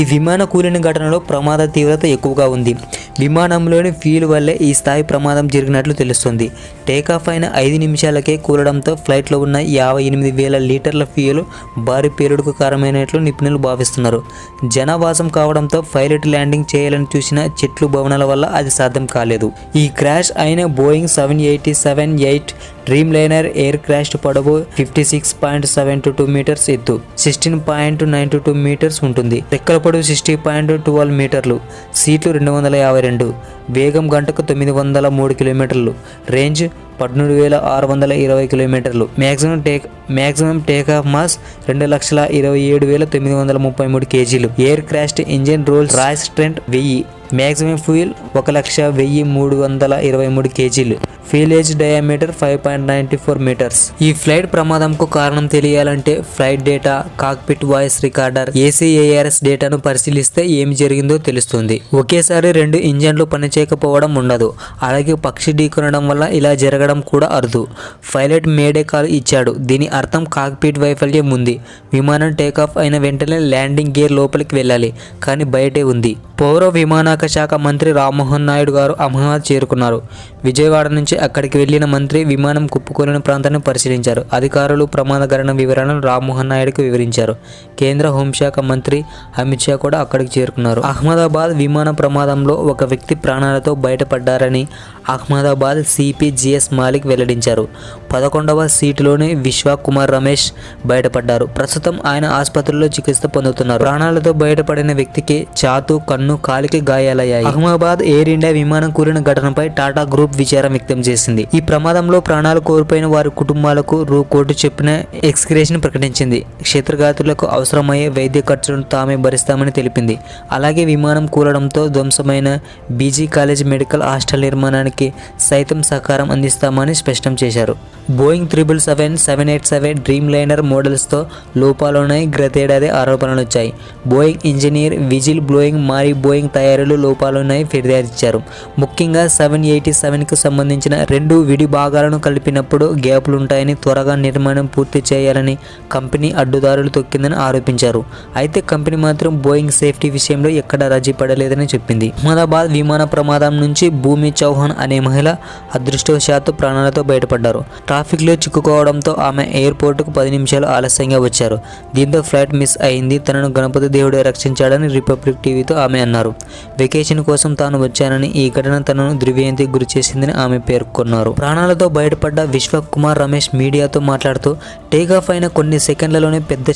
ఈ విమాన కూలిన ఘటనలో ప్రమాద తీవ్రత ఎక్కువగా ఉంది. విమానంలోని ఫ్యూయల్ వల్లే ఈ స్థాయి ప్రమాదం జరిగినట్లు తెలుస్తుంది. టేకాఫ్ అయిన 5 నిమిషాలకే కూలడంతో ఫ్లైట్లో ఉన్న 58,000 లీటర్ల ఫ్యూయల్ భారీ పేలుడుకు కారణమైనట్లు నిపుణులు భావిస్తున్నారు. జనావాసం కావడంతో పైలట్ ల్యాండింగ్ చేయాలని చూసిన చెట్లు భవనాల వల్ల అది సాధ్యం కాలేదు. ఈ క్రాష్ అయిన Boeing 787-8 dream liner air craft పొడవు 56.72 మీటర్స్, ఎత్తు 16.92 మీటర్స్ ఉంటుంది. రెక్కల పొడవు 60.12 మీటర్లు, సీట్లు 252, వేగం గంటకు 903 కిలోమీటర్లు, రేంజ్ 13,620 కిలోమీటర్లు, మ్యాక్సిమం టేకాఫ్ మాస్ 2,27,933 కేజీలు. Air craft engine Rolls Royce Trent 1000, maximum fuel 1,01,323 కేజీలు, ఫ్యూయలేజ్ డయామీటర్ 5.94 మీటర్స్. ఈ ఫ్లైట్ ప్రమాదంకు కారణం తెలియాలంటే flight data, cockpit voice recorder, ACARS డేటాను పరిశీలిస్తే ఏమి జరిగిందో తెలుస్తుంది. ఒకేసారి 2 ఇంజన్లు పనిచేయకపోవడం ఉండదు. అలాగే పక్షి ఢీకొనడం వల్ల ఇలా జరగడం కూడా అరుదు. పైలట్ మేడే కాల్ ఇచ్చాడు. దీని అర్థం కాక్పిట్ వైఫల్యం ఉంది. విమానం టేకాఫ్ అయిన వెంటనే ల్యాండింగ్ గేర్ లోపలికి వెళ్ళాలి, కానీ బయటే ఉంది. పౌర విమానయాన శాఖ మంత్రి రామ్మోహన్ నాయుడు గారు అహ్మదాబాద్ చేరుకున్నారు. విజయవాడ నుంచి అక్కడికి వెళ్లిన మంత్రి విమానం కుప్పకూలిన ప్రాంతాన్ని పరిశీలించారు. అధికారులు ప్రమాద ఘటన వివరాలను రామ్మోహన్ నాయుడుకు వివరించారు. కేంద్ర హోంశాఖ మంత్రి అమిత్ షా కూడా అక్కడికి చేరుకున్నారు. అహ్మదాబాద్ విమాన ప్రమాదంలో ఒక వ్యక్తి ప్రాణాలతో బయటపడ్డారని అహ్మదాబాద్ సిపి జిఎస్ మాలిక్ వెల్లడించారు. 11వ సీటులోని విశ్వకుమార్ రమేష్ బయటపడ్డారు. ప్రస్తుతం ఆయన ఆసుపత్రిలో చికిత్స పొందుతున్నారు. ప్రాణాలతో బయటపడిన వ్యక్తికి ఛాతు, కన్ను, కాలికి గాయాలయ్యాయి. అహ్మదాబాద్ ఎయిర్ ఇండియా విమానం కూలిన ఘటనపై టాటా గ్రూప్ విచారం వ్యక్తం చేసింది. ఈ ప్రమాదంలో ప్రాణాలు కోల్పోయిన వారి కుటుంబాలకు రూ. చెప్పిన ఎక్స్గ్రేషన్ ప్రకటించింది. క్షతగాత్రులకు అవసరమయ్యే వైద్య ఖర్చులను తామే భరిస్తామని తెలిపింది. అలాగే విమానం కూలడంతో ధ్వంసమైన బీజీ కాలేజ్ మెడికల్ హాస్టల్ నిర్మాణానికి సైతం సహకారం అందిస్తామని స్పష్టం చేశారు. బోయింగ్ 777, 787 డ్రీమ్ లైనర్ మోడల్స్తో లోపాలున్నాయి. గతేడాది ఆరోపణలు వచ్చాయి. బోయింగ్ ఇంజనీర్ విజిల్ బ్లోయింగ్ మారి బోయింగ్ తయారీలో లోపాలున్నాయి ఫిర్యాదిచ్చారు. ముఖ్యంగా 787కు సంబంధించిన 2 విడి భాగాలను కలిపినప్పుడు గ్యాపులుంటాయని, త్వరగా నిర్మాణం పూర్తి చేయాలని కంపెనీ అడ్డుదారులు తొక్కిందని ఆరోపించారు. అయితే కంపెనీ మాత్రం బోయింగ్ సేఫ్టీ విషయంలో ఎక్కడా రాజీ పడలేదని చెప్పింది. అహ్మదాబాద్ విమాన ప్రమాదం నుంచి భూమి చౌహాన్ అనే మహిళ అదృష్టవశాత్తు ప్రాణాలతో బయటపడ్డారు. ట్రాఫిక్లో చిక్కుకోవడంతో ఆమె ఎయిర్పోర్టుకు 10 నిమిషాలు ఆలస్యంగా వచ్చారు. దీంతో ఫ్లైట్ మిస్ అయింది. తనను గణపతి దేవుడే రక్షించాడని రిపబ్లిక్ టీవీతో ఆమె అన్నారు. వెకేషన్ కోసం తాను వచ్చానని, ఈ ఘటన తనను దిగ్భ్రాంతికి గురి చేసిందని ఆమె పేర్కొన్నారు. ప్రాణాలతో బయటపడ్డ విశ్వకుమార్ రమేష్ మీడియాతో మాట్లాడుతూ టేకాఫ్ అయిన కొన్ని సెకండ్లలోనే పెద్ద